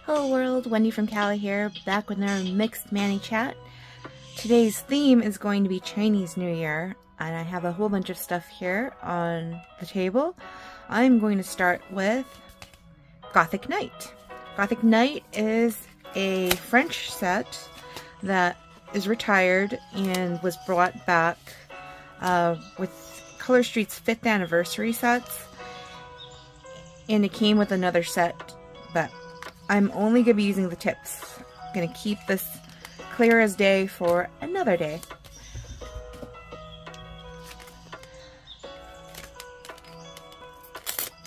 Hello world, Wendy from Cali here, back with another Mixed Manny chat. Today's theme is going to be Chinese New Year, and I have a whole bunch of stuff here on the table. I'm going to start with Gotham Night. Gotham Night is a French set that is retired and was brought back with Color Street's 5th anniversary sets, and it came with another set, but I'm only going to be using the tips. I'm going to keep this clear as day for another day.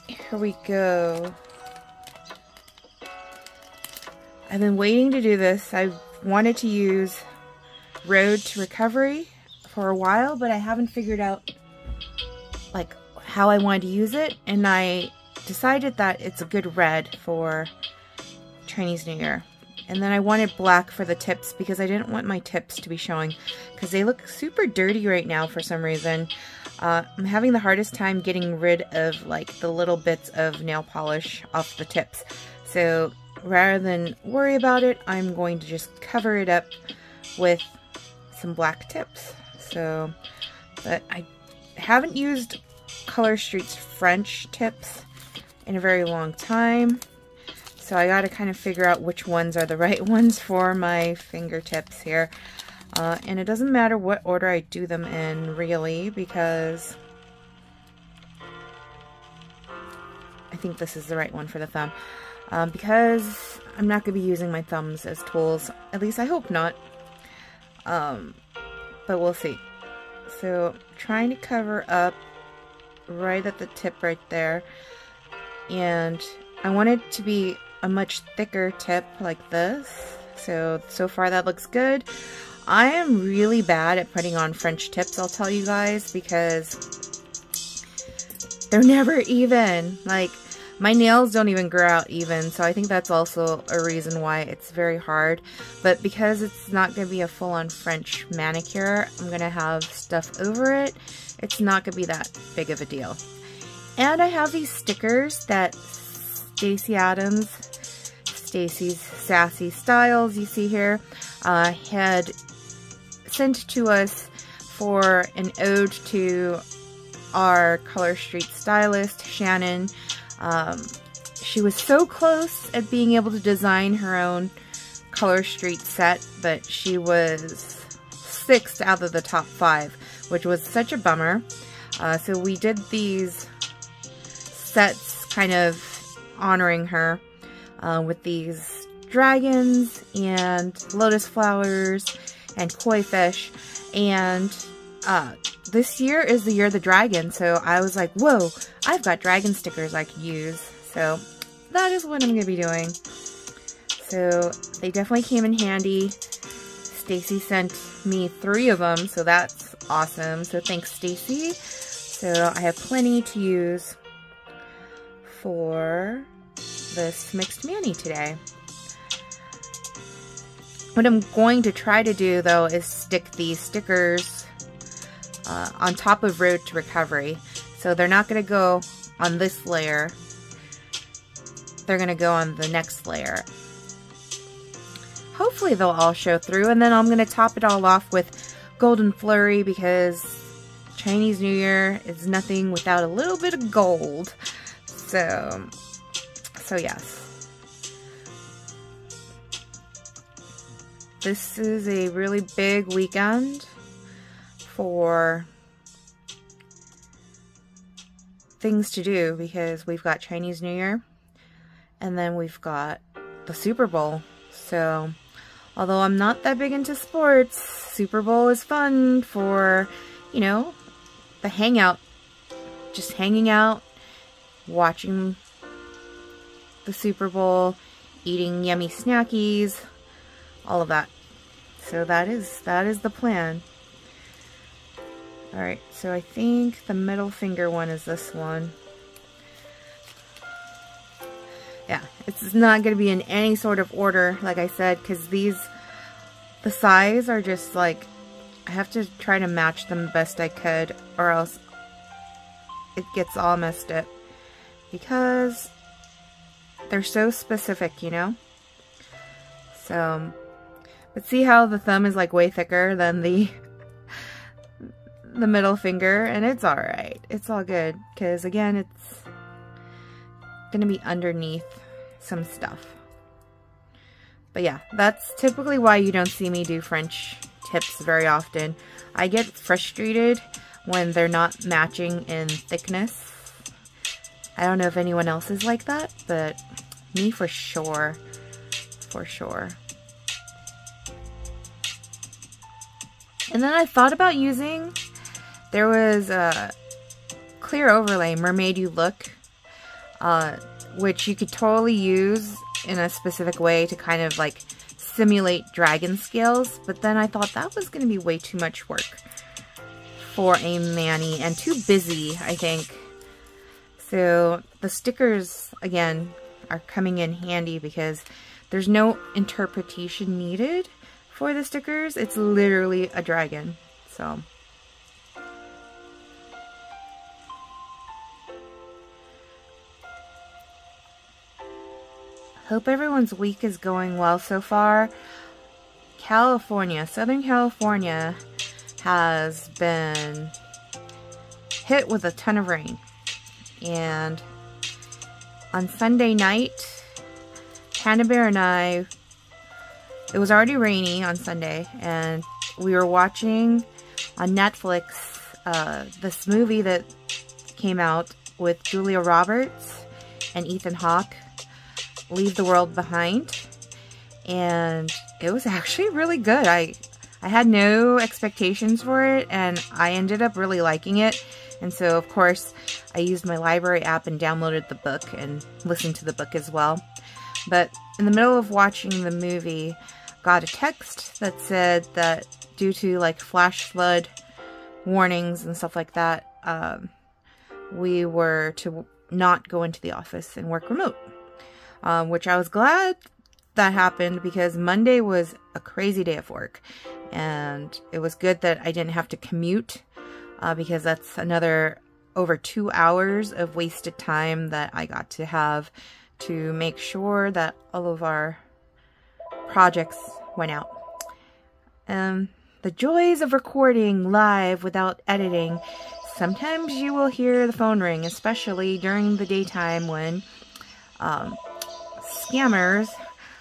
Here we go. I've been waiting to do this. I wanted to use Road to Recovery for a while, but I haven't figured out like how I wanted to use it, and I decided that it's a good red for Chinese New Year. And then I wanted black for the tips because I didn't want my tips to be showing because they look super dirty right now for some reason. I'm having the hardest time getting rid of like the little bits of nail polish off the tips. So rather than worry about it, I'm going to just cover it up with some black tips. So, but I haven't used Color Street's French tips in a very long time. So I gotta kind of figure out which ones are the right ones for my fingertips here. And it doesn't matter what order I do them in, really, because I think this is the right one for the thumb. Because I'm not going to be using my thumbs as tools. At least I hope not. But we'll see. So, trying to cover up right at the tip right there. And I want it to be a much thicker tip like this. So far that looks good. I am really bad at putting on French tips, I'll tell you guys, because they're never even. Like, my nails don't even grow out even, so I think that's also a reason why it's very hard. But because it's not going to be a full-on French manicure, I'm going to have stuff over it. It's not going to be that big of a deal. And I have these stickers that Stacy Adams, Stacy's Sassy Styles, you see here, had sent to us for an ode to our Color Street stylist, Shannon. She was so close at being able to design her own Color Street set, but she was 6th out of the top 5, which was such a bummer. So we did these sets kind of honoring her with these dragons and lotus flowers and koi fish, and this year is the year of the dragon, so I was like, whoa, I've got dragon stickers I could use. So that is what I'm going to be doing. So they definitely came in handy. Stacy sent me 3 of them, so that's awesome. So thanks, Stacy. So I have plenty to use for this Mixed Manny today. What I'm going to try to do, though, is stick these stickers on top of Road to Recovery. So they're not going to go on this layer. They're going to go on the next layer. Hopefully they'll all show through, and then I'm going to top it all off with Golden Flurry, because Chinese New Year is nothing without a little bit of gold. So yes. This is a really big weekend for things to do, because we've got Chinese New Year and then we've got the Super Bowl. So although I'm not that big into sports, Super Bowl is fun for, you know, the hangout. Just hanging out, watching the Super Bowl, eating yummy snackies, all of that. So that is the plan. Alright, so I think the middle finger one is this one. Yeah, it's not going to be in any sort of order, like I said, because the size are just like, I have to try to match them best I could, or else it gets all messed up. Because they're so specific, you know? So, but see how the thumb is like way thicker than the middle finger, and it's alright. It's all good, because again, it's gonna be underneath some stuff. But yeah, that's typically why you don't see me do French tips very often. I get frustrated when they're not matching in thickness. I don't know if anyone else is like that, but me for sure. For sure. And then I thought about using, there was a clear overlay, Mermaid You Look, which you could totally use in a specific way to kind of like simulate dragon scales, but then I thought that was going to be way too much work for a mani and too busy, I think. So the stickers, again, are coming in handy because there's no interpretation needed for the stickers. It's literally a dragon. So hope everyone's week is going well so far. California, Southern California has been hit with a ton of rain. And on Sunday night, Hannah Bear and I, it was already rainy on Sunday, and we were watching on Netflix this movie that came out with Julia Roberts and Ethan Hawke, Leave the World Behind, and it was actually really good. I had no expectations for it, and I ended up really liking it. And so, of course, I used my library app and downloaded the book and listened to the book as well. But in the middle of watching the movie, got a text that said that due to like flash flood warnings and stuff like that, we were to not go into the office and work remote. Which I was glad that happened because Monday was a crazy day of work. And it was good that I didn't have to commute because that's another over 2 hours of wasted time that I got to have to make sure that all of our projects went out. The joys of recording live without editing. Sometimes you will hear the phone ring, especially during the daytime when scammers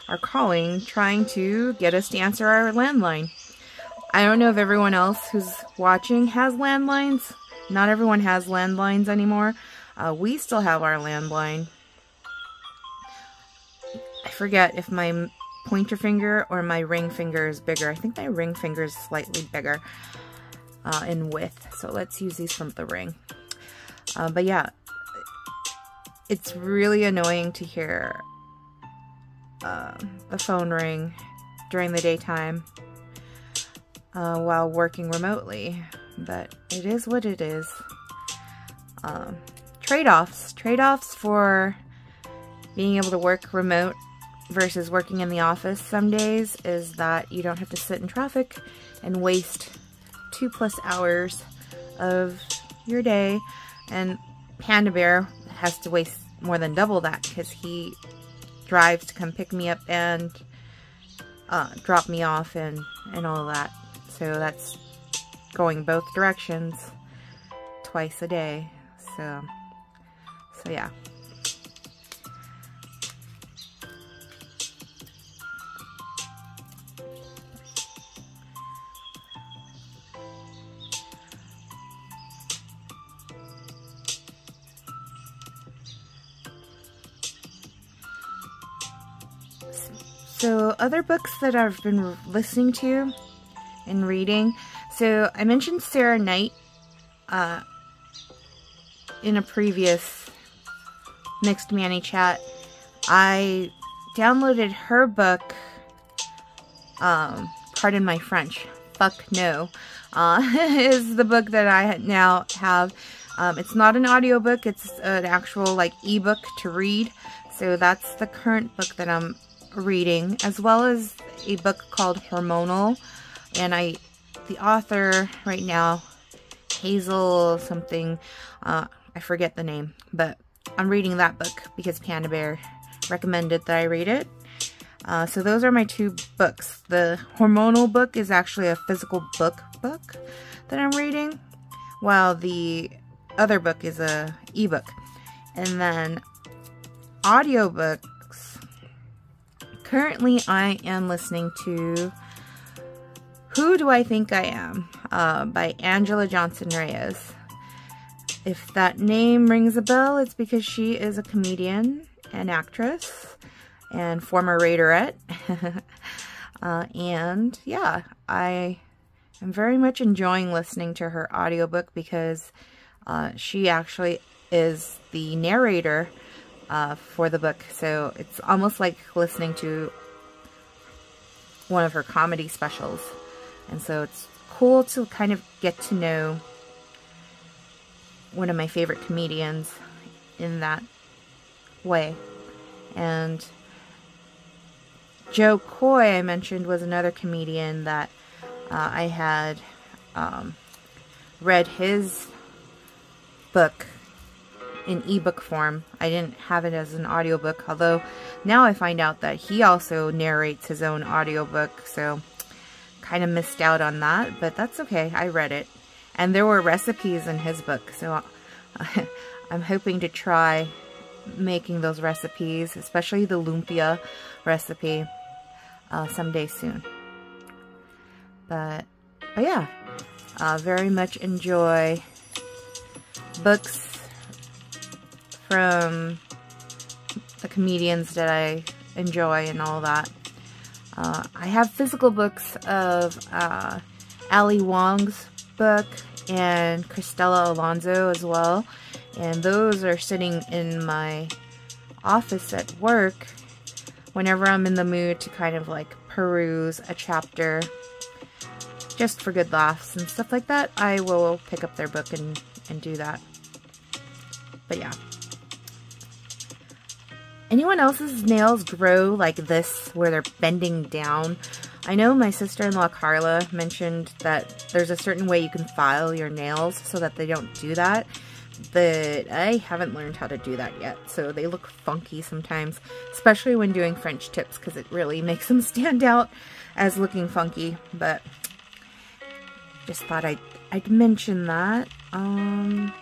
are calling, trying to get us to answer our landline. I don't know if everyone else who's watching has landlines. Not everyone has landlines anymore. We still have our landline. I forget if my pointer finger or my ring finger is bigger. I think my ring finger is slightly bigger in width. So let's use these from the ring. But yeah, it's really annoying to hear the phone ring during the daytime while working remotely, but it is what it is. Trade-offs for being able to work remote versus working in the office some days is that you don't have to sit in traffic and waste 2+ hours of your day, and Panda Bear has to waste more than double that because he drives to come pick me up and drop me off and all that. So that's going both directions twice a day. So yeah. So other books that I've been listening to and reading. So I mentioned Sarah Knight in a previous Mixed Mani chat. I downloaded her book, pardon my French, fuck no, is the book that I now have. It's not an audiobook, it's an actual like ebook to read. So that's the current book that I'm reading, as well as a book called Hormonal, and the author right now, Hazel something, I forget the name, but I'm reading that book because Panda Bear recommended that I read it. So those are my two books. The hormonal book is actually a physical book that I'm reading, while the other book is a ebook. And then audiobooks. Currently I am listening to Who Do I Think I Am by Angela Johnson Reyes. If that name rings a bell, it's because she is a comedian and actress and former Raiderette. And yeah, I am very much enjoying listening to her audiobook because she actually is the narrator for the book. So it's almost like listening to one of her comedy specials. And so it's cool to kind of get to know one of my favorite comedians in that way. And Joe Coy, I mentioned, was another comedian that I had read his book in ebook form. I didn't have it as an audiobook, although now I find out that he also narrates his own audiobook, so kind of missed out on that, but that's okay. I read it. And there were recipes in his book, so I'm hoping to try making those recipes, especially the lumpia recipe, someday soon. But yeah, very much enjoy books from the comedians that I enjoy and all that. I have physical books of Ali Wong's book and Cristela Alonso as well, and those are sitting in my office at work whenever I'm in the mood to kind of like peruse a chapter just for good laughs and stuff like that. I will pick up their book and do that. But yeah. Anyone else's nails grow like this where they're bending down? I know my sister-in-law Carla mentioned that there's a certain way you can file your nails so that they don't do that, but I haven't learned how to do that yet, so they look funky sometimes, especially when doing French tips, because it really makes them stand out as looking funky. But just thought I'd mention that. I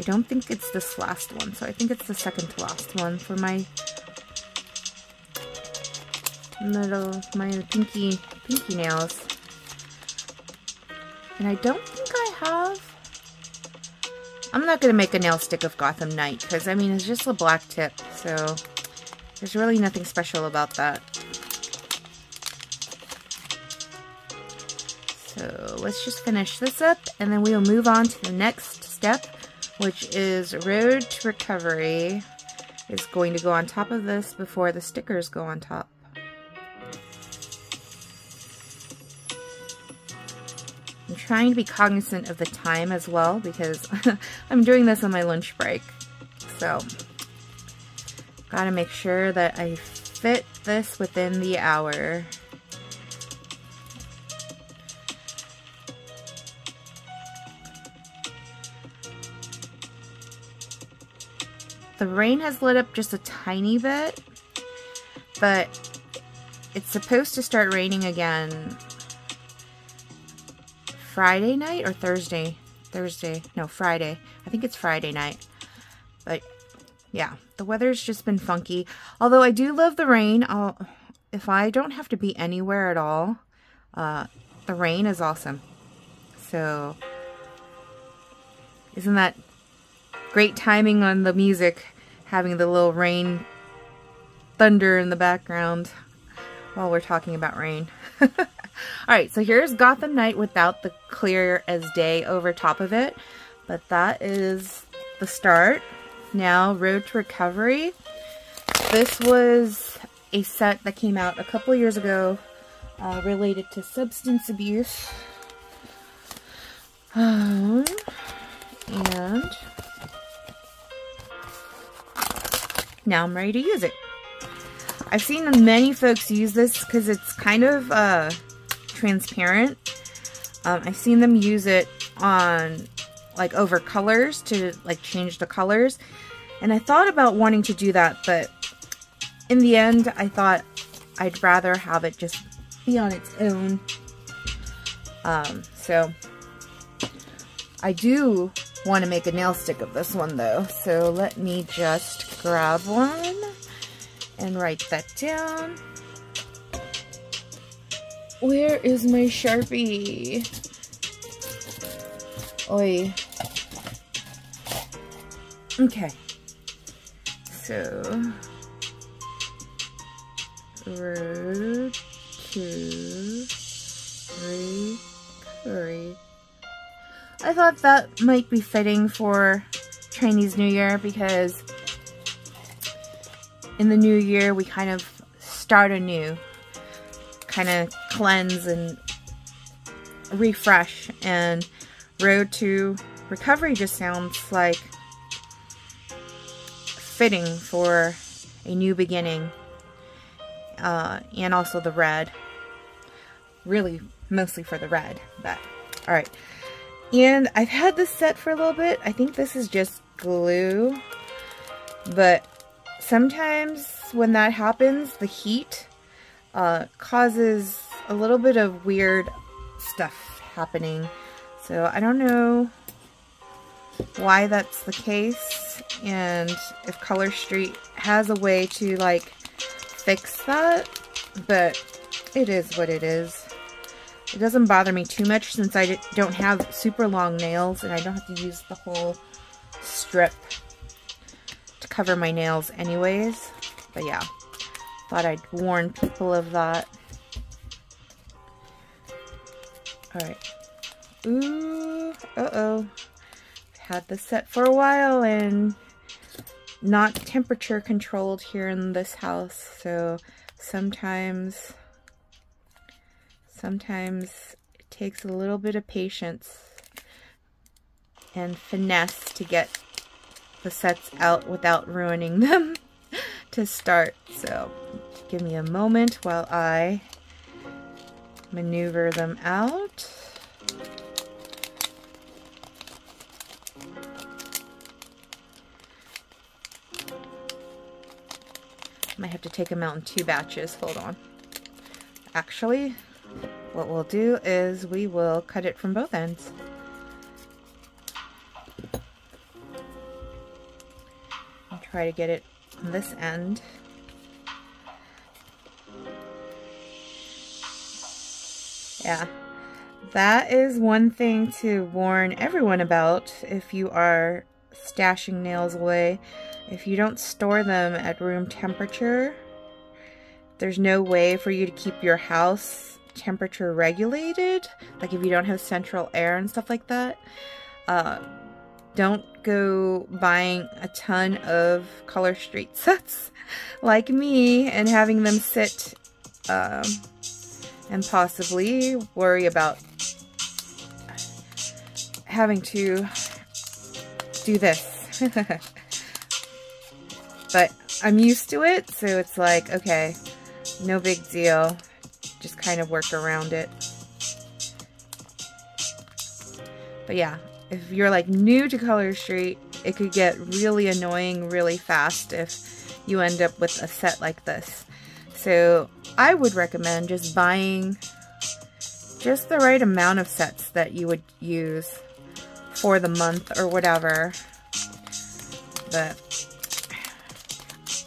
don't think it's this last one, so I think it's the second to last one for my pinky nails. And I don't think I have. I'm not going to make a nail stick of Gotham Night, because I mean it's just a black tip, so there's really nothing special about that. So let's just finish this up, and then we'll move on to the next step, which is Road to Recovery is going to go on top of this before the stickers go on top. I'm trying to be cognizant of the time as well, because I'm doing this on my lunch break. So, gotta make sure that I fit this within the hour. The rain has lit up just a tiny bit, but it's supposed to start raining again Friday night or Thursday? No, Friday. I think it's Friday night. But yeah, the weather's just been funky. Although I do love the rain. If I don't have to be anywhere at all, the rain is awesome. So, isn't that great timing on the music, having the little rain thunder in the background while we're talking about rain. Alright, so here's Gotham Night without the clear as day over top of it. But that is the start. Now, Road to Recovery. This was a set that came out a couple years ago related to substance abuse. And now I'm ready to use it. I've seen many folks use this because it's kind of transparent. I've seen them use it on like over colors to like change the colors, and I thought about wanting to do that, but in the end I thought I'd rather have it just be on its own. So I do want to make a nail stick of this one though. So let me just grab one and write that down. Where is my Sharpie? Oi. Okay. So, road to curry. I thought that might be fitting for Chinese New Year because in the new year we kind of start anew, kind of cleanse and refresh, and road to recovery just sounds like fitting for a new beginning. And also the red, really mostly for the red, but all right. And I've had this set for a little bit. I think this is just glue, but sometimes when that happens, the heat causes a little bit of weird stuff happening. So I don't know why that's the case, and if Color Street has a way to like fix that, but it is what it is. It doesn't bother me too much since I don't have super long nails and I don't have to use the whole strip to cover my nails anyways. But yeah, thought I'd warn people of that. Alright. Ooh, uh-oh. Had this set for a while and not temperature controlled here in this house, so sometimes it takes a little bit of patience and finesse to get the sets out without ruining them to start. So give me a moment while I maneuver them out. Might have to take them out in 2 batches. Hold on. Actually, what we'll do is we will cut it from both ends. I'll try to get it on this end. Yeah, that is one thing to warn everyone about if you are stashing nails away. If you don't store them at room temperature, there's no way for you to keep your house temperature regulated. Like if you don't have central air and stuff like that. Don't go buying a ton of Color Street sets like me and having them sit and possibly worry about having to do this. But I'm used to it, so it's like, okay, no big deal. Just kind of work around it. But yeah, if you're like new to Color Street, it could get really annoying really fast if you end up with a set like this. So I would recommend just buying just the right amount of sets that you would use for the month or whatever. But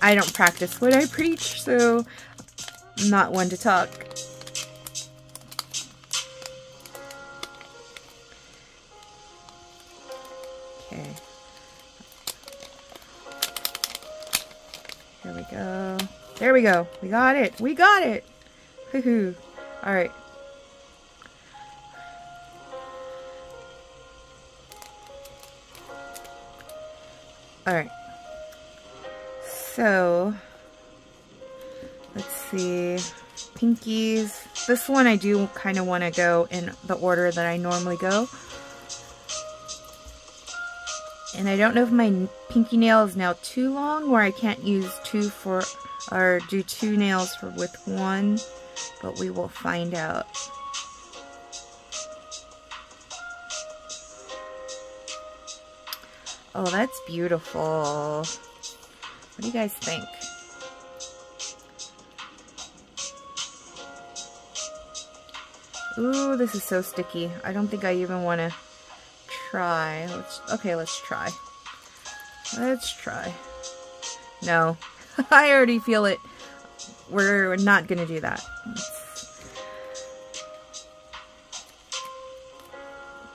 I don't practice what I preach, so I'm not one to talk. Okay. Here we go. There we go. We got it. We got it. Woohoo. All right. All right. So, let's see, pinkies. This one I do kind of want to go in the order that I normally go. And I don't know if my pinky nail is now too long where I can't use 2 for, or do 2 nails for with 1, but we will find out. Oh, that's beautiful. What do you guys think? Ooh, this is so sticky. I don't think I even want to try. Okay, let's try. Let's try. No, I already feel it. We're not going to do that.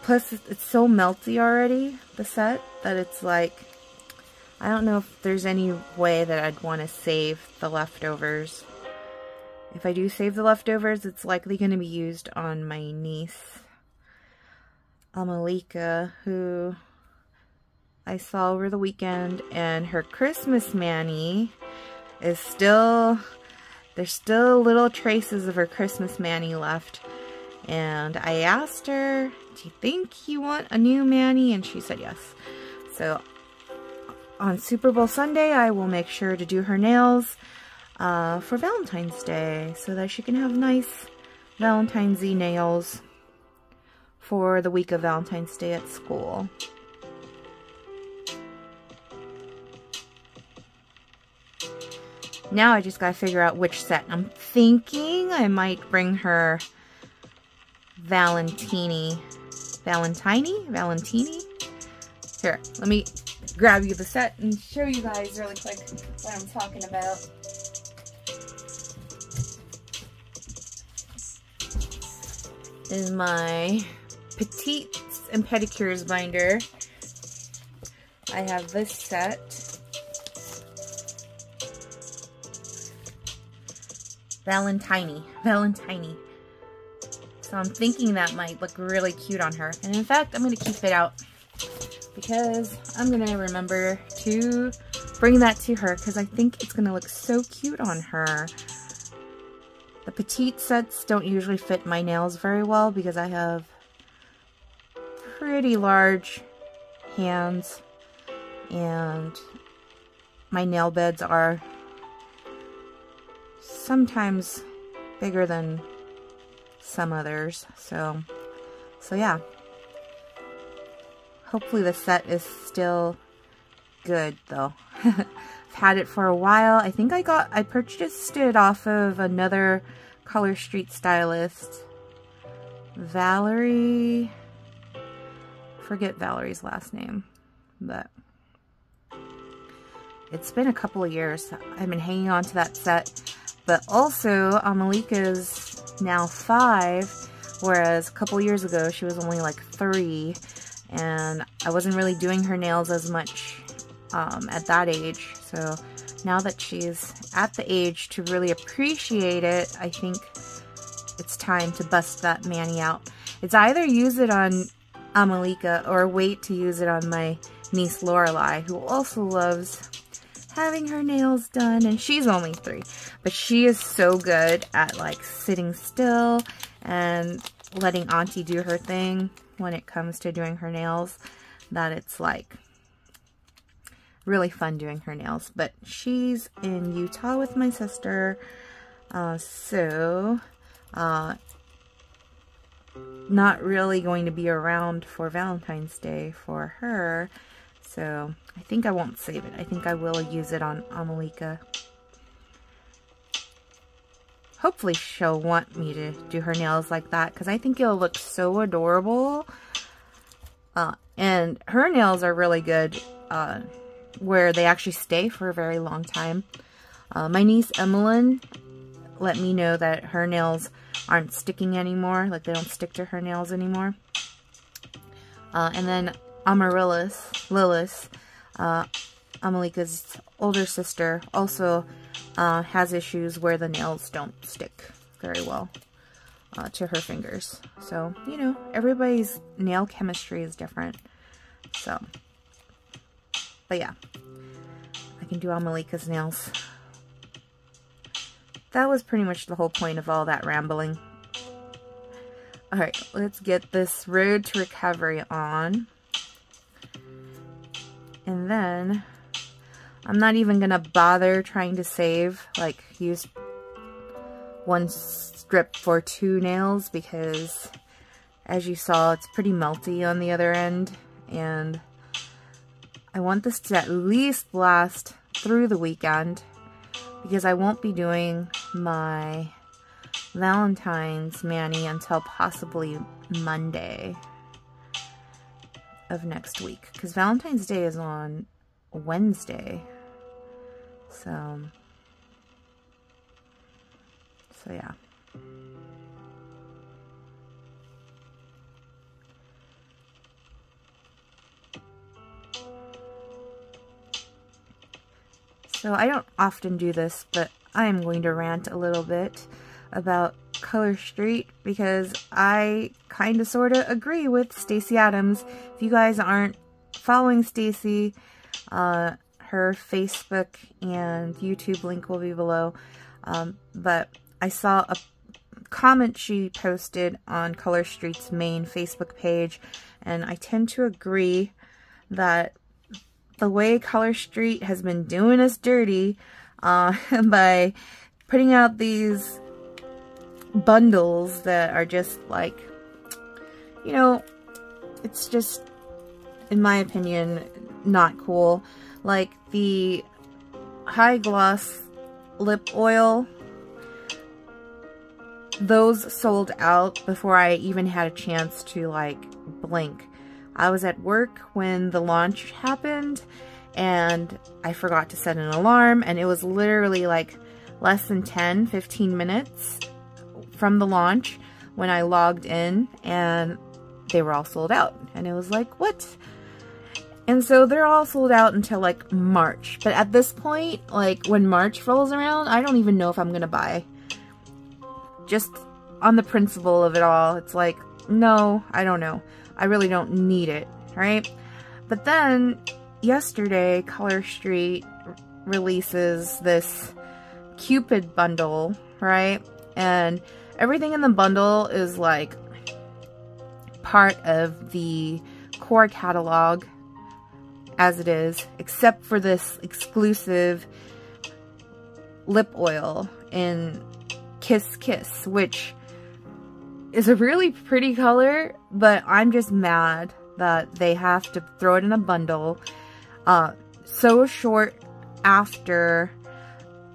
Plus, it's so melty already, the set, that it's like, I don't know if there's any way that I'd want to save the leftovers. If I do save the leftovers, it's likely going to be used on my niece, Amalika, who I saw over the weekend, and her Christmas mani is still, there's still little traces of her Christmas mani left. And I asked her, do you think you want a new mani? And she said yes. So on Super Bowl Sunday, I will make sure to do her nails for Valentine's Day, so that she can have nice Valentine's-y nails for the week of Valentine's Day at school. Now I just gotta figure out which set. I'm thinking I might bring her Valentini. Here, let me grab you the set and show you guys really quick what I'm talking about. This is my Petites and Pedicures binder. I have this set. Valentini. So I'm thinking that might look really cute on her. And in fact, I'm going to keep it out because I'm going to remember to bring that to her because I think it's going to look so cute on her. The petite sets don't usually fit my nails very well because I have pretty large hands and my nail beds are sometimes bigger than some others, so yeah. Hopefully the set is still good though. I've had it for a while. I think I purchased it off of another Color Street stylist, Valerie. Forget Valerie's last name, but it's been a couple of years. I've been hanging on to that set. But also, Amalika's now 5, whereas a couple years ago she was only like 3, and I wasn't really doing her nails as much at that age. So now that she's at the age to really appreciate it, I think it's time to bust that mani out. It's either use it on Amalika or wait to use it on my niece Lorelai, who also loves having her nails done, and she's only 3, but she is so good at like sitting still and letting Auntie do her thing when it comes to doing her nails that it's like really fun doing her nails. But she's in Utah with my sister, so not really going to be around for Valentine's Day for her. So I think I won't save it. I think I will use it on Amalika. Hopefully she'll want me to do her nails like that because I think it'll look so adorable. And her nails are really good where they actually stay for a very long time. My niece Edralin let me know that her nails aren't sticking anymore. Like they don't stick to her nails anymore. And then Lilith, Amalika's older sister, also has issues where the nails don't stick very well to her fingers. So, you know, everybody's nail chemistry is different. So, but yeah, I can do Amalika's nails. That was pretty much the whole point of all that rambling. Alright, let's get this Road to Recovery on. And then, I'm not even going to bother trying to save, like, use one strip for 2 nails because, as you saw, it's pretty melty on the other end. And I want this to at least last through the weekend because I won't be doing my Valentine's mani until possibly Monday of next week, because Valentine's Day is on Wednesday. So yeah. So I don't often do this, but I am going to rant a little bit about Color Street because I kind of sort of agree with Stacy Adams. If you guys aren't following Stacy, her Facebook and YouTube link will be below. But I saw a comment she posted on Color Street's main Facebook page, and I tend to agree that the way Color Street has been doing us dirty by putting out these bundles that are just like, you know, it's just, in my opinion, not cool. Like the high gloss lip oil, those sold out before I even had a chance to like blink. I was at work when the launch happened and I forgot to set an alarm, and it was literally like less than 10-15 minutes from the launch when I logged in and they were all sold out. And it was like, what? And so they're all sold out until like March. But at this point, like when March rolls around, I don't even know if I'm gonna buy. Just on the principle of it all, it's like, no, I don't know. I really don't need it, right? But then yesterday, Color Street releases this Cupid bundle, right? And everything in the bundle is like part of the core catalog as it is, except for this exclusive lip oil in Kiss Kiss, which is a really pretty color, but I'm just mad that they have to throw it in a bundle so short after,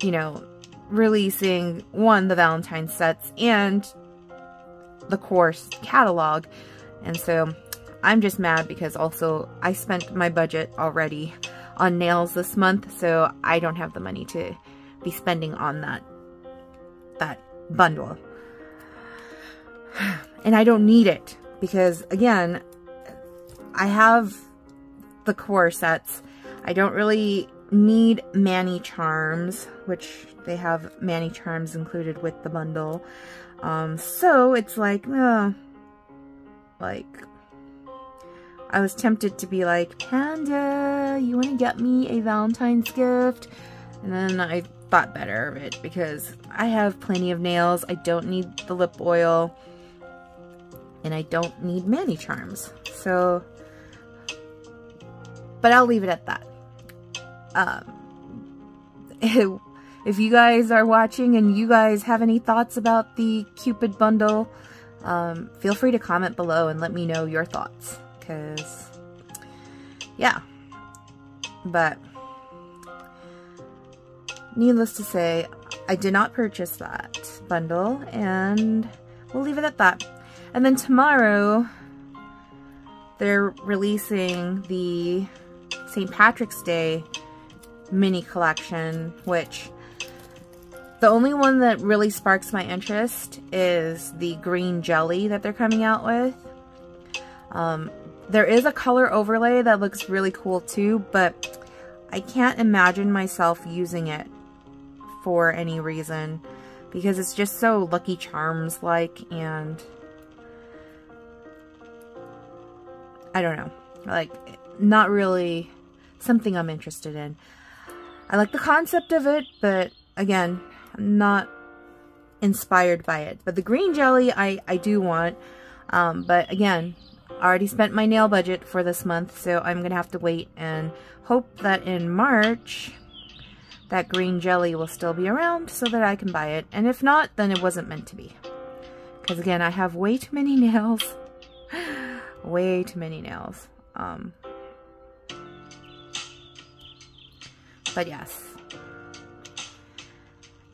you know, releasing, one, the Valentine's sets and the course catalog. And so I'm just mad because also I spent my budget already on nails this month, so I don't have the money to be spending on that bundle. And I don't need it because, again, I have the core sets. I don't really need mani charms, which they have mani charms included with the bundle. So it's like, I was tempted to be like, Panda, you want to get me a Valentine's gift? And then I thought better of it because I have plenty of nails. I don't need the lip oil. And I don't need mani charms. So, but I'll leave it at that. If you guys are watching and you guys have any thoughts about the Cupid bundle, feel free to comment below and let me know your thoughts. Because, yeah. But, needless to say, I did not purchase that bundle, and we'll leave it at that. And then tomorrow, they're releasing the St. Patrick's Day mini collection, which the only one that really sparks my interest is the green jelly that they're coming out with. There is a color overlay that looks really cool too, but I can't imagine myself using it for any reason because it's just so Lucky Charms like, and I don't know, like, not really something I'm interested in. I like the concept of it, but again, I'm not inspired by it. But the green jelly, I do want, but again, I already spent my nail budget for this month, so I'm going to have to wait and hope that in March, that green jelly will still be around so that I can buy it. And if not, then it wasn't meant to be. Because again, I have way too many nails. Way too many nails. But yes.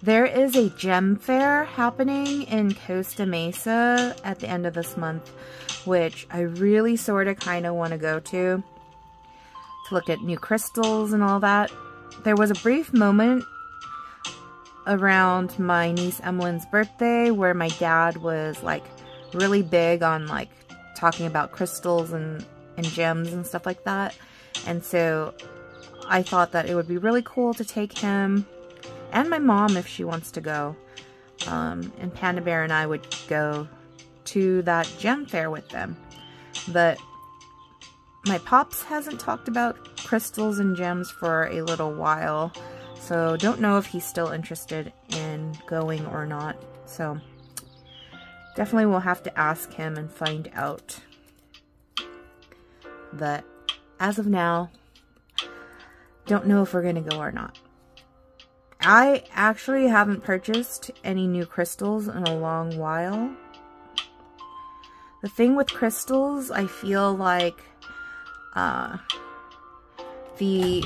There is a gem fair happening in Costa Mesa at the end of this month, which I really sort of kind of want to go to look at new crystals and all that. There was a brief moment around my niece Emmeline's birthday where my dad was like really big on like talking about crystals and gems and stuff like that. And so I thought that it would be really cool to take him and my mom if she wants to go. And Panda Bear and I would go to that gem fair with them. But my pops hasn't talked about crystals and gems for a little while, so don't know if he's still interested in going or not. So definitely we'll have to ask him and find out. But as of now, don't know if we're gonna go or not. I actually haven't purchased any new crystals in a long while. The thing with crystals, I feel like the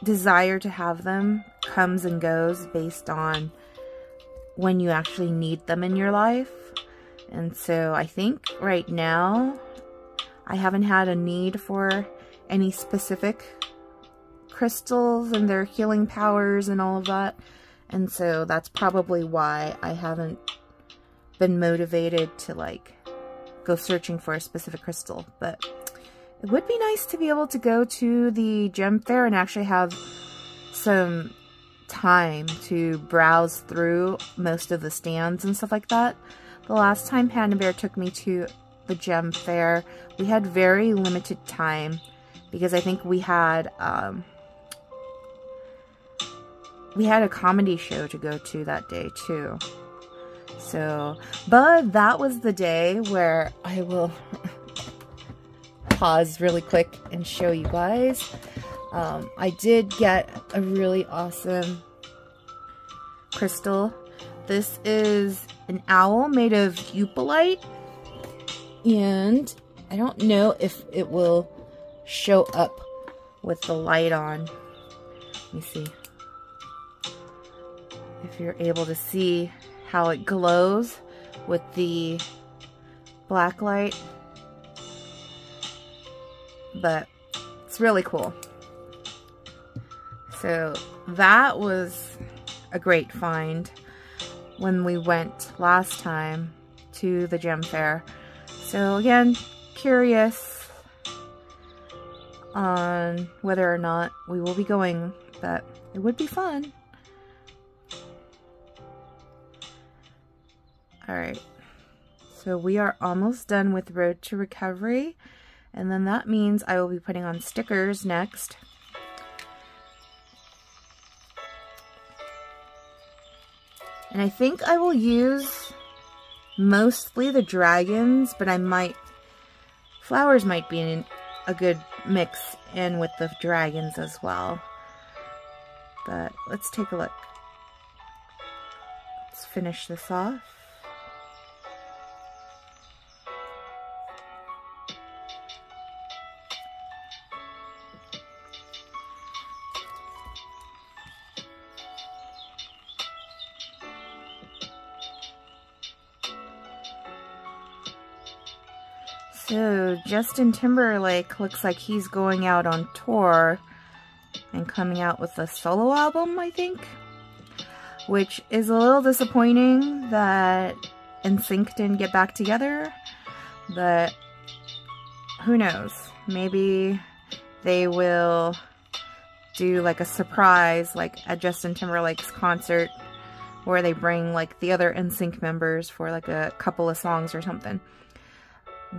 desire to have them comes and goes based on when you actually need them in your life. And so I think right now I haven't had a need for any specific crystals and their healing powers and all of that. And so that's probably why I haven't been motivated to like go searching for a specific crystal. But it would be nice to be able to go to the gem fair and actually have some time to browse through most of the stands and stuff like that. The last time Panda Bear took me to the gem fair, we had very limited time because I think we had a comedy show to go to that day too. So, but that was the day where I will pause really quick and show you guys. I did get a really awesome crystal. This is an owl made of eupalite, and I don't know if it will show up with the light on. Let me see if you're able to see how it glows with the black light, but it's really cool. So that was a great find when we went last time to the gem fair. So again, curious on whether or not we will be going, but it would be fun. Alright, so we are almost done with Road to Recovery, and then that means I will be putting on stickers next. And I think I will use mostly the dragons, but flowers might be a good mix in with the dragons as well. But let's take a look. Let's finish this off. So, Justin Timberlake looks like he's going out on tour and coming out with a solo album, I think. Which is a little disappointing that NSYNC didn't get back together. But, who knows? Maybe they will do like a surprise, like at Justin Timberlake's concert, where they bring like the other NSYNC members for like a couple of songs or something.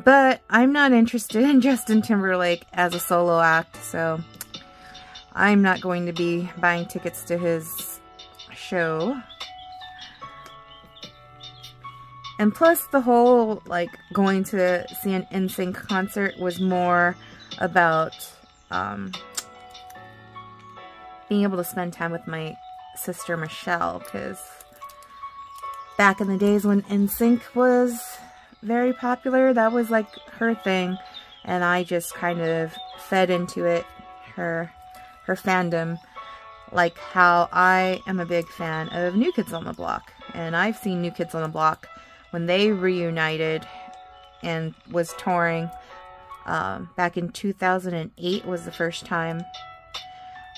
But I'm not interested in Justin Timberlake as a solo act, so I'm not going to be buying tickets to his show. And plus the whole, like, going to see an NSYNC concert was more about being able to spend time with my sister Michelle, because back in the days when NSYNC was very popular, that was like her thing, and I just kind of fed into it, her fandom. like how I am a big fan of New Kids on the Block. And I've seen New Kids on the Block when they reunited and was touring. Back in 2008 was the first time.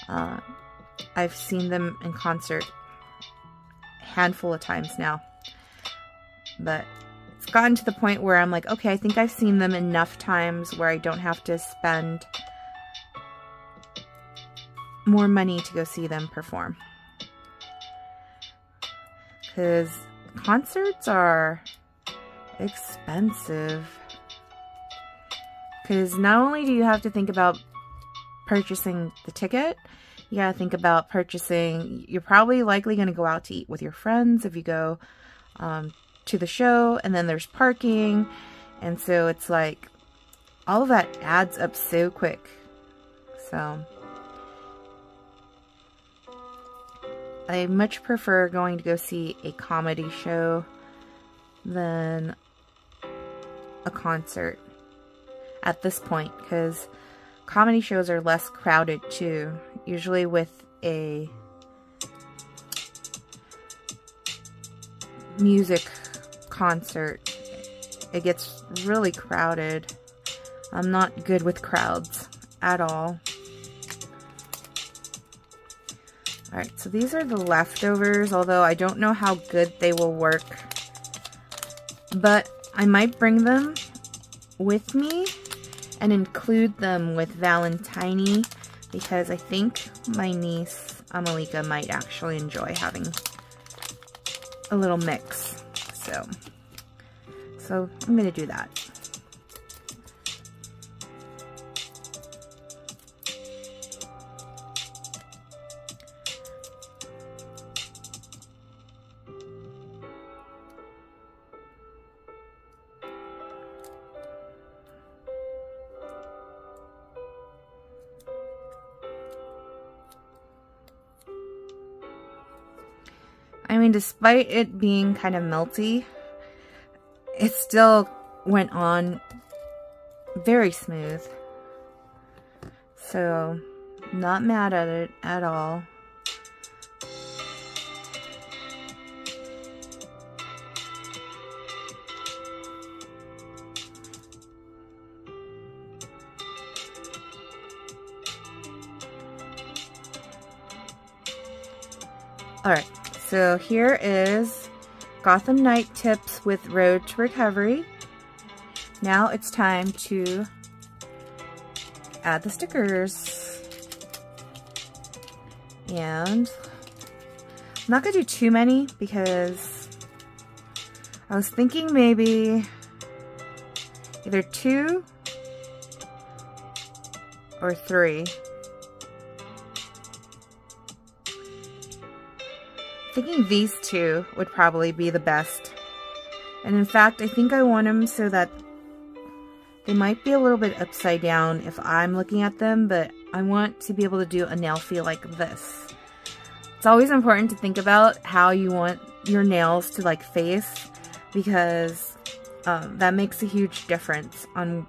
I've seen them in concert a handful of times now. But it's gotten to the point where I'm like, okay, I think I've seen them enough times where I don't have to spend more money to go see them perform. Because concerts are expensive. Because not only do you have to think about purchasing the ticket, you gotta think about purchasing, you're probably likely going to go out to eat with your friends if you go to the show, and then there's parking, and so it's like, all of that adds up so quick. So, I much prefer going to go see a comedy show than a concert at this point, because comedy shows are less crowded too. Usually with a music concert, it gets really crowded. I'm not good with crowds at all. Alright, so these are the leftovers, although I don't know how good they will work. But I might bring them with me and include them with Valentine, because I think my niece, Amalika, might actually enjoy having a little mix. So I'm going to do that. I mean, despite it being kind of melty, it still went on very smooth. So, not mad at it at all. Alright. So here is Gotham Night tips with Road to Recovery. Now it's time to add the stickers. And I'm not going to do too many because I was thinking maybe either 2 or 3. Thinking these 2 would probably be the best. And in fact, I think I want them so that they might be a little bit upside down if I'm looking at them, but I want to be able to do a nail feel like this. It's always important to think about how you want your nails to like face, because that makes a huge difference on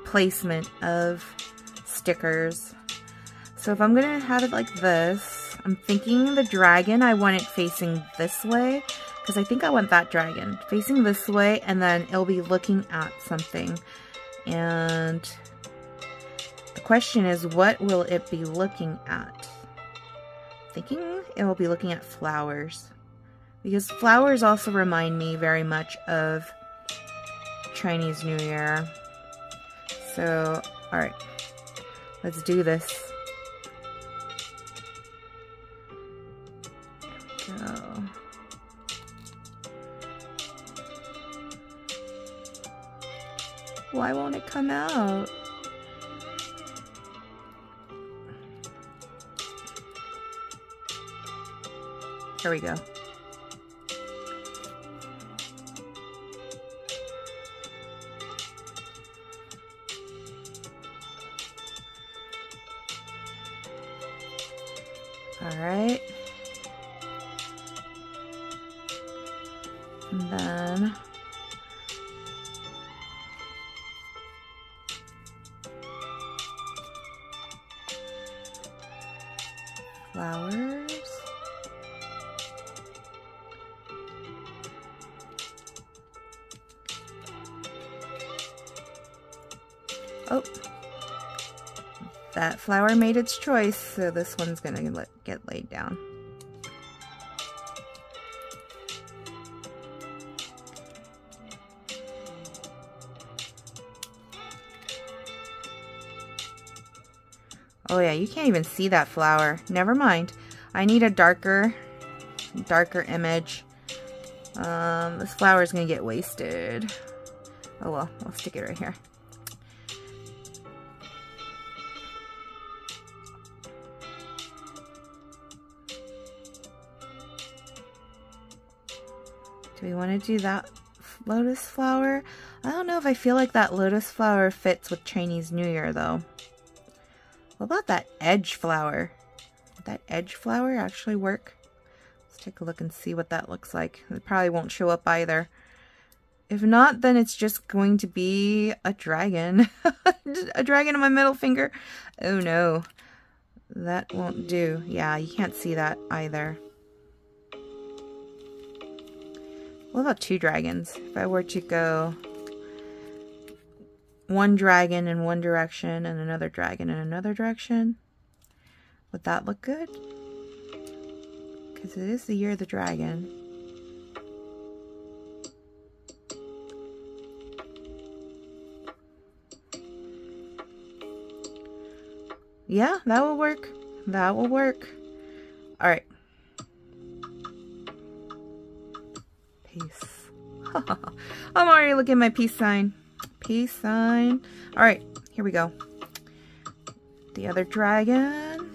placement of stickers. So if I'm gonna have it like this, I'm thinking the dragon, I want it facing this way, because I think I want that dragon facing this way, and then it'll be looking at something. And the question is, what will it be looking at? I'm thinking it will be looking at flowers, because flowers also remind me very much of Chinese New Year. So, alright, let's do this. Go. Why won't it come out? Here we go. All right. And then flowers. Oh, that flower made its choice, so this one's gonna get laid down. Oh yeah, you can't even see that flower. Never mind. I need a darker image. This flower is gonna get wasted. Oh well, I'll stick it right here. Do we want to do that lotus flower? I don't know if I feel like that lotus flower fits with Chinese New Year though. What about that edge flower? Would that edge flower actually work? Let's take a look and see what that looks like. It probably won't show up either. If not, then it's just going to be a dragon. A dragon on my middle finger. Oh no. That won't do. Yeah, you can't see that either. What about two dragons? If I were to go one dragon in one direction and another dragon in another direction, would that look good? Because it is the year of the dragon. Yeah, that will work. That will work. Alright. Peace. I'm already looking at my peace sign. Peace sign. Alright, here we go. The other dragon.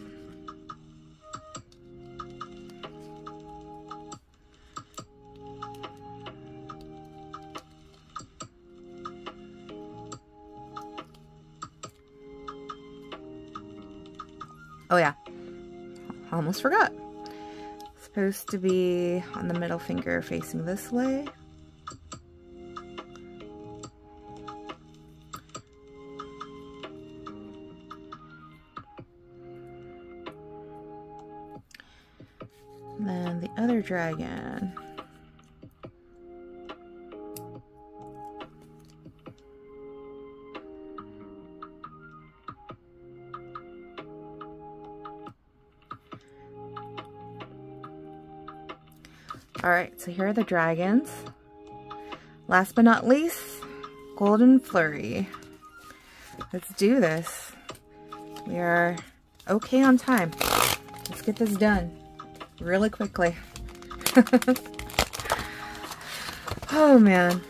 Oh yeah, almost forgot. It's supposed to be on the middle finger facing this way. And then the other dragon. Alright, so here are the dragons. Last but not least, golden flurry. Let's do this. We are okay on time. Let's get this done really quickly. Oh man.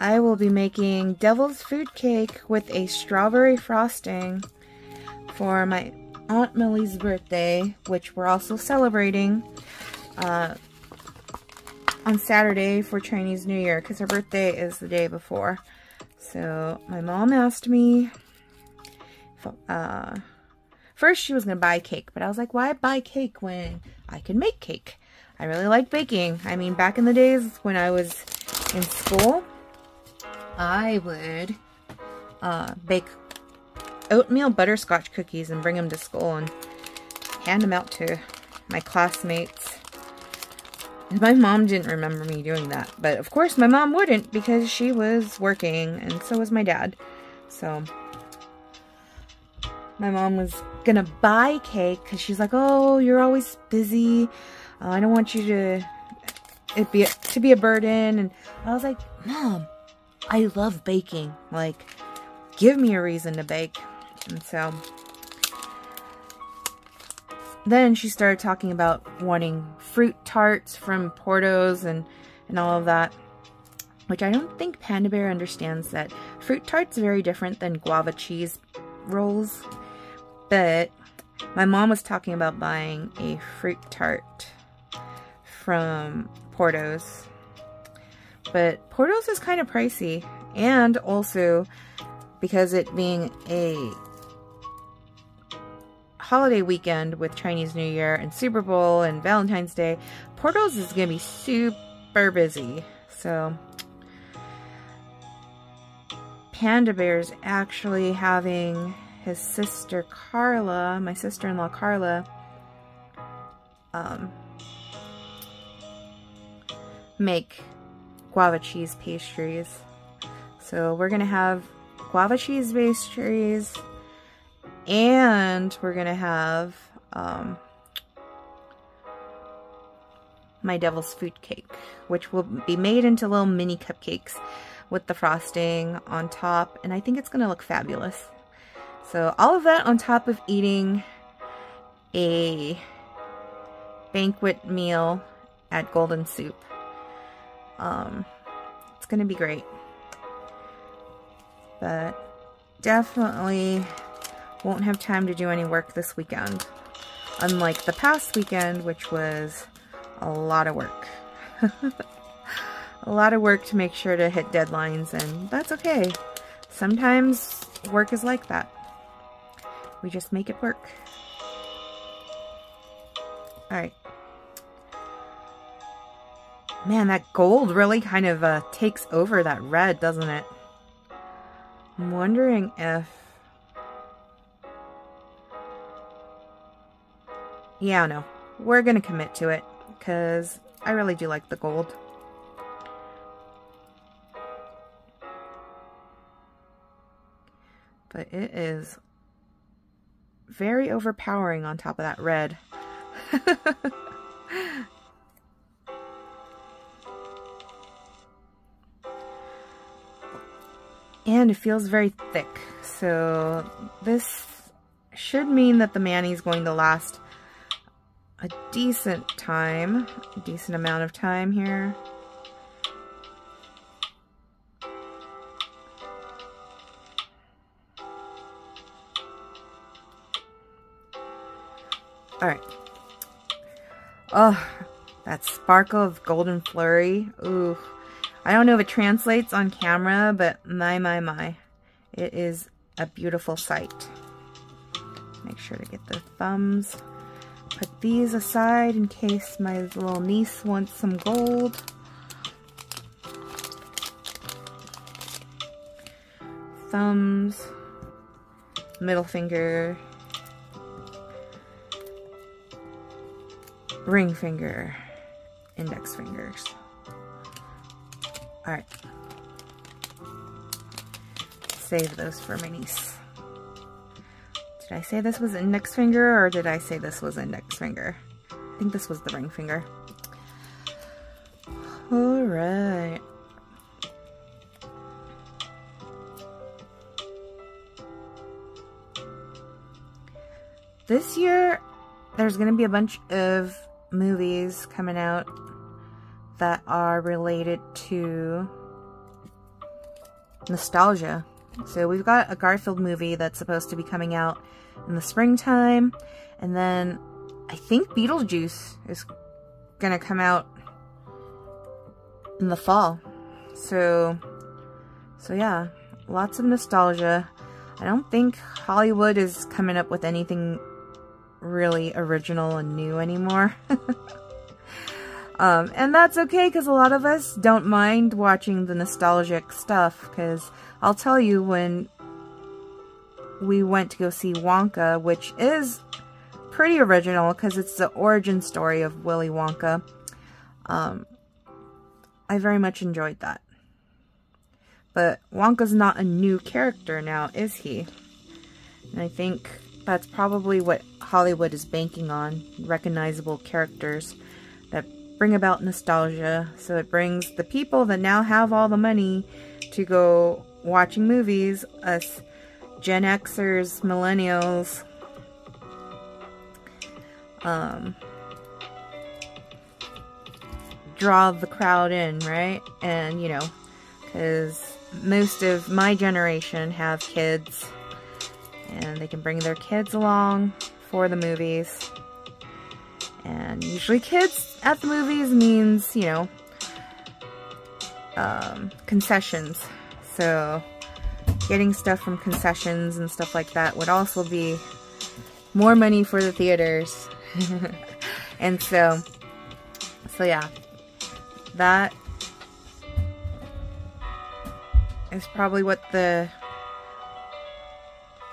I will be making devil's food cake with a strawberry frosting for my Aunt Millie's birthday, which we're also celebrating on Saturday for Chinese New Year, because her birthday is the day before. So my mom asked me if, first she was gonna buy cake, but I was like, why buy cake when I can make cake? I really like baking. I mean, back in the days when I was in school, I would bake oatmeal butterscotch cookies and bring them to school and hand them out to my classmates. And my mom didn't remember me doing that, but of course my mom wouldn't, because she was working and so was my dad. So my mom was gonna buy cake because she's like, oh, you're always busy. I don't want you to be a burden. And I was like, Mom, I love baking. Like, give me a reason to bake. And so then she started talking about wanting fruit tarts from Porto's and all of that, which I don't think Panda Bear understands that fruit tarts are very different than guava cheese rolls. But my mom was talking about buying a fruit tart from Porto's. But Porto's is kind of pricey, and also because it being a holiday weekend with Chinese New Year and Super Bowl and Valentine's Day, Porto's is going to be super busy. So Panda Bear's actually having his sister Carla, my sister-in-law Carla, make guava cheese pastries. So we're going to have guava cheese pastries, and we're gonna have my devil's food cake, which will be made into little mini cupcakes with the frosting on top, and I think it's gonna look fabulous. So all of that on top of eating a banquet meal at Golden Soup. It's gonna be great, but definitely won't have time to do any work this weekend, unlike the past weekend, which was a lot of work. A lot of work to make sure to hit deadlines, and that's okay. Sometimes work is like that. We just make it work. Alright. Man, that gold really kind of takes over that red, doesn't it? I'm wondering if... Yeah, no. We're gonna commit to it, because I really do like the gold. But it is very overpowering on top of that red. And it feels very thick. So this should mean that the mani is going to last a decent time. A decent amount of time here. Alright. Oh, that sparkle of golden flurry. Ooh. I don't know if it translates on camera, but my. It is a beautiful sight. Make sure to get the thumbs. Put these aside in case my little niece wants some gold. Thumbs. Middle finger. Ring finger, index fingers. Alright. Save those for my niece. Did I say this was index finger, or did I say this was index finger? I think this was the ring finger. Alright. This year, there's going to be a bunch of movies coming out that are related to nostalgia. So we've got a Garfield movie that's supposed to be coming out in the springtime, and then I think Beetlejuice is gonna come out in the fall. So yeah, lots of nostalgia. I don't think Hollywood is coming up with anything really original and new anymore. And that's okay, because a lot of us don't mind watching the nostalgic stuff, because I'll tell you, when we went to go see Wonka, which is pretty original because it's the origin story of Willy Wonka, I very much enjoyed that. But Wonka's not a new character now, is he? And I think that's probably what Hollywood is banking on, recognizable characters that bring about nostalgia. So it brings the people that now have all the money to go watching movies, us Gen Xers, millennials, draw the crowd in, right? And, you know, because most of my generation have kids, and they can bring their kids along for the movies. And usually kids at the movies means, you know, concessions. So getting stuff from concessions and stuff like that would also be more money for the theaters. And so yeah, that is probably what the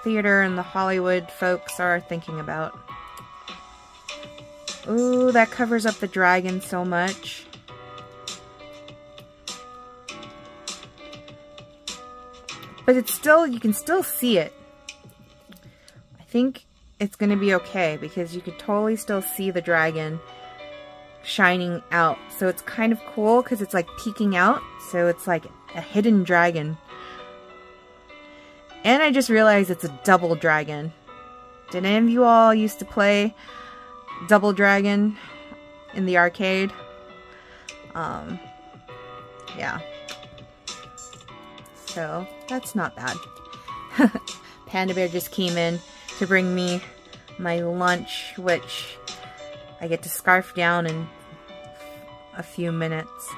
theater and the Hollywood folks are thinking about. Ooh, that covers up the dragon so much. but it's still, you can still see it. I think it's going to be okay because you could totally still see the dragon shining out. So it's kind of cool because it's like peeking out. So it's like a hidden dragon. And I just realized it's a double dragon. Did any of you all used to play Double Dragon in the arcade? Yeah. So that's not bad. Panda Bear just came in to bring me my lunch, which I get to scarf down in a few minutes.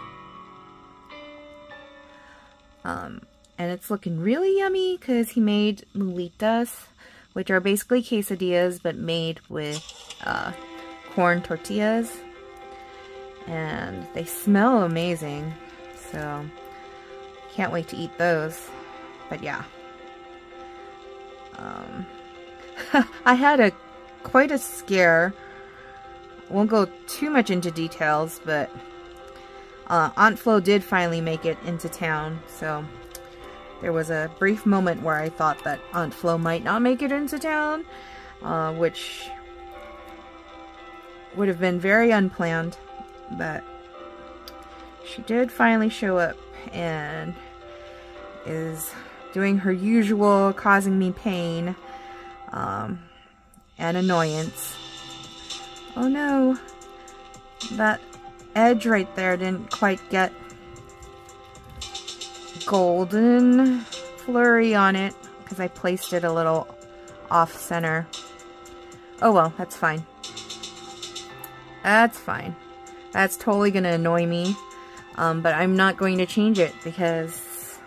And it's looking really yummy because he made mulitas, which are basically quesadillas but made with corn tortillas. And they smell amazing, so can't wait to eat those. But yeah. I had quite a scare. Won't go too much into details, but Aunt Flo did finally make it into town, so there was a brief moment where I thought that Aunt Flo might not make it into town, which would have been very unplanned, but she did finally show up and is doing her usual, causing me pain and annoyance. Oh no, that edge right there didn't quite get golden flurry on it because I placed it a little off center. Oh well, that's fine. That's fine. That's totally gonna annoy me, but I'm not going to change it because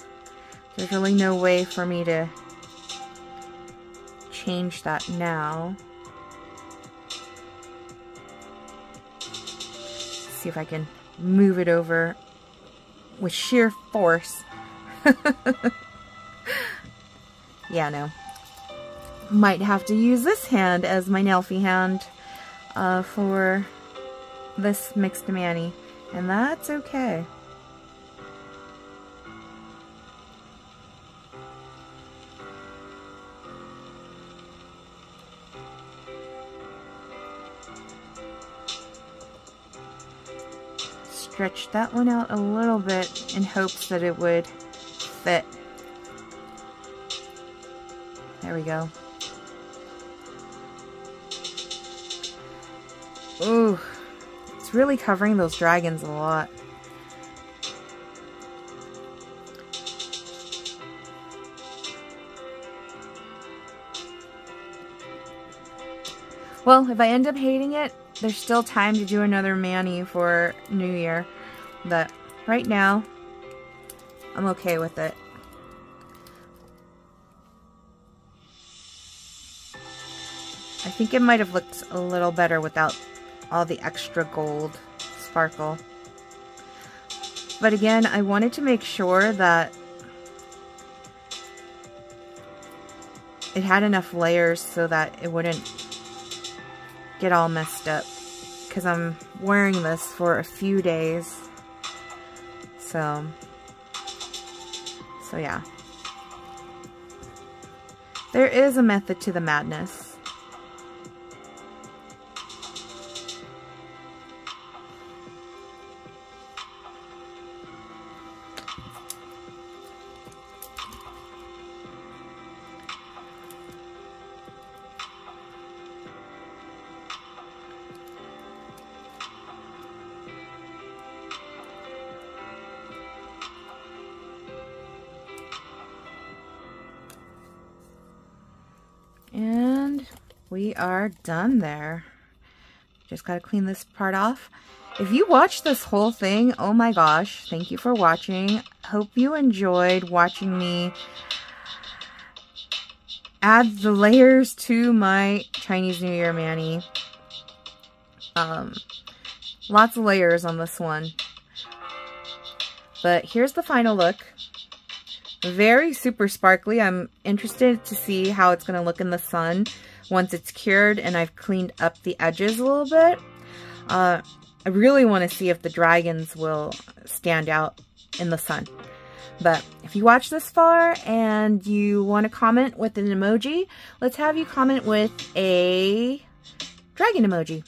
there's really no way for me to change that now. See if I can move it over with sheer force. Yeah, no. Might have to use this hand as my Nelfie hand for this mixed Manny, and that's okay. Stretch that one out a little bit in hopes that it would fit. There we go. Ooh, it's really covering those dragons a lot. Well, if I end up hating it, there's still time to do another Manny for New Year, but right now, I'm okay with it. I think it might have looked a little better without all the extra gold sparkle. But again, I wanted to make sure that it had enough layers so that it wouldn't get all messed up, because I'm wearing this for a few days. So yeah. There is a method to the madness. And we are done there. Just gotta clean this part off. If you watched this whole thing, oh my gosh, thank you for watching. Hope you enjoyed watching me add the layers to my Chinese New Year Manny. Lots of layers on this one. But here's the final look. Very super sparkly. I'm interested to see how it's going to look in the sun once it's cured and I've cleaned up the edges a little bit. I really want to see if the dragons will stand out in the sun. But if you watch this far and you want to comment with an emoji, let's have you comment with a dragon emoji.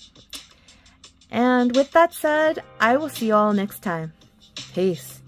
And with that said, I will see you all next time. Peace.